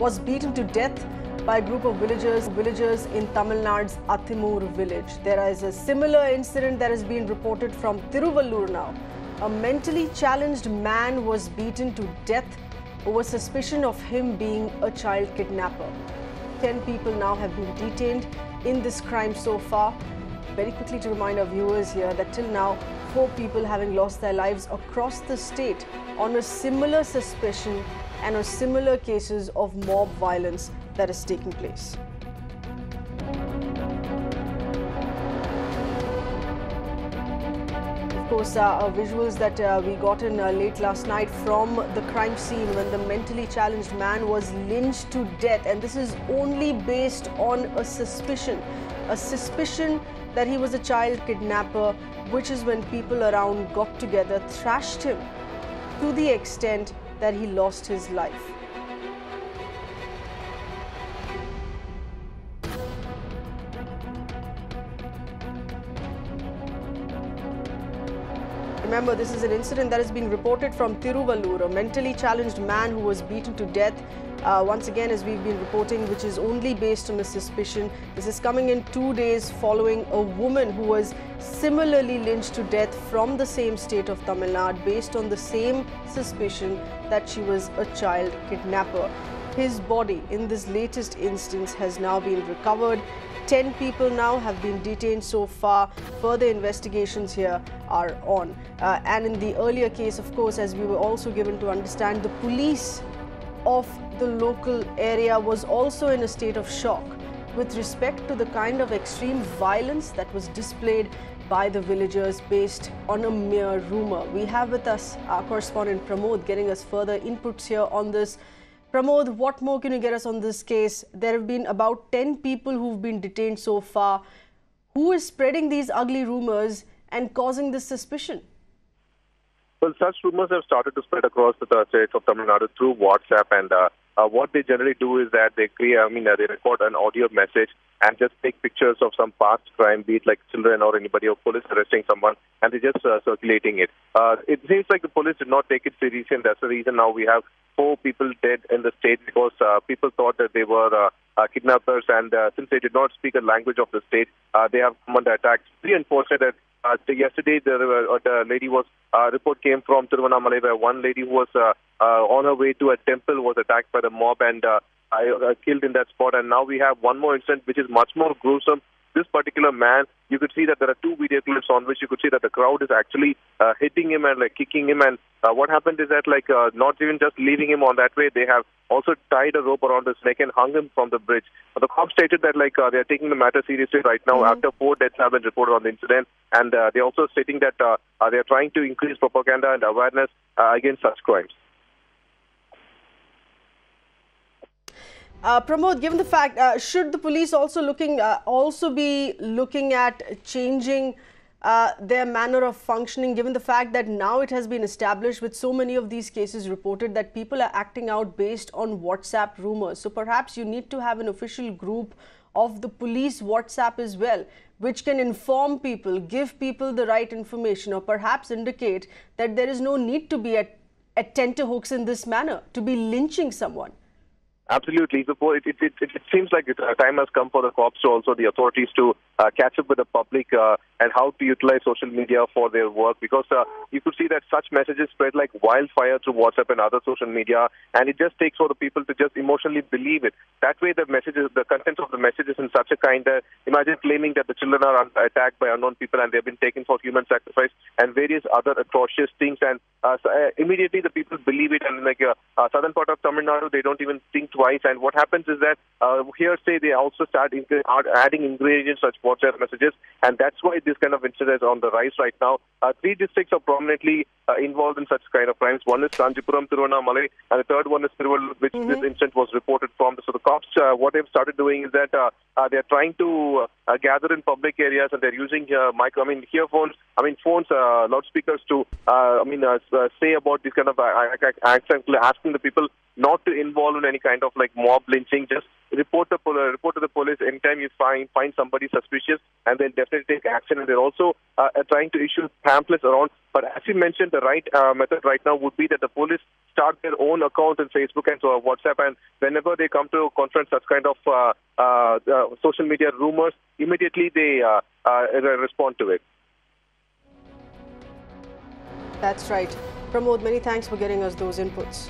was beaten to death by a group of villagers in Tamil Nadu's Athimur village. There is a similar incident that has been reported from Tiruvallur now. A mentally challenged man was beaten to death over suspicion of him being a child kidnapper. 10 people now have been detained in this crime so far. Very quickly to remind our viewers here that till now, 4 people having lost their lives across the state on a similar suspicion and on similar cases of mob violence that is taking place. Of course, visuals that we got in late last night from the crime scene when the mentally challenged man was lynched to death, and this is only based on a suspicion that he was a child kidnapper, which is when people around got together, thrashed him to the extent that he lost his life. Remember, this is an incident that is being reported from Tiruvallur, a mentally challenged man who was beaten to death. Once again, as we've been reporting, which is only based on a suspicion. This is coming in 2 days following a woman who was similarly lynched to death from the same state of Tamil Nadu based on the same suspicion that she was a child kidnapper. His body in this latest instance has now been recovered. 10 people now have been detained so far. Further investigations here are on. And in the earlier case, of course, as we were also given to understand, the police of the local area was also in a state of shock with respect to the kind of extreme violence that was displayed by the villagers based on a mere rumor. We have with us our correspondent Pramod getting us further inputs here on this. Pramod, what more can you get us on this case? There have been about 10 people who've been detained so far. Who is spreading these ugly rumors and causing this suspicion? Well, such rumors have started to spread across the states of Tamil Nadu through WhatsApp, and what they generally do is that they they record an audio message and just take pictures of some past crime, be it like children or anybody or police arresting someone, and they just circulating it. It seems like the police did not take it seriously, and that's the reason now we have 4 people dead in the state because people thought that they were kidnappers, and since they did not speak a language of the state, they have come under attack. It's very unfortunate that yesterday the lady was report came from Tiruvannamalai where one lady who was on her way to a temple was attacked by the mob and killed in that spot, and now we have one more incident which is much more gruesome. This particular man, you could see that there are 2 video clips on which you could see that the crowd is actually hitting him and kicking him, and what happened is that not even just leaving him on that way, they have also tied a rope around his neck and hung him from the bridge. The cops stated that they are taking the matter seriously right now after 4 deaths have been reported on the incident, and they're also stating that they are trying to increase propaganda and awareness against such crimes. Pramod, given the fact, should the police also be looking at changing their manner of functioning, given the fact that now it has been established with so many of these cases reported that people are acting out based on WhatsApp rumors? So perhaps you need to have an official group of the police WhatsApp as well, which can inform people, give people the right information, or perhaps indicate that there is no need to be at tenterhooks in this manner, to be lynching someone. Absolutely. It seems like time has come for the cops to also the authorities to catch up with the public and how to utilize social media for their work, because you could see that such messages spread like wildfire through WhatsApp and other social media, and it just takes for the people to just emotionally believe it. That way the contents of the messages in such a kind, imagine claiming that the children are attacked by unknown people and they've been taken for human sacrifice and various other atrocious things, and immediately the people believe it, and southern part of Tamil Nadu, they don't even think twice, and what happens is that hearsay, they also start adding ingredients such WhatsApp messages, and that's why this kind of incident is on the rise right now. 3 districts are prominently involved in such kind of crimes. One is Kanjipuram, Tiruvannamalai, and the third one is Tiruvallur, which this incident was reported from. So the cops, what they've started doing is that they're trying to gather in public areas, and they're using earphones, loudspeakers to say about these kind of acts and asking the people not to involve in any kind of like mob lynching. Just report to the police anytime you find somebody suspicious, and then definitely take action. And they're also trying to issue pamphlets around. But as you mentioned, the right method right now would be that the police start their own account on Facebook and WhatsApp, and whenever they come to confront such kind of social media rumors, immediately they respond to it. That's right. Pramod, many thanks for getting us those inputs.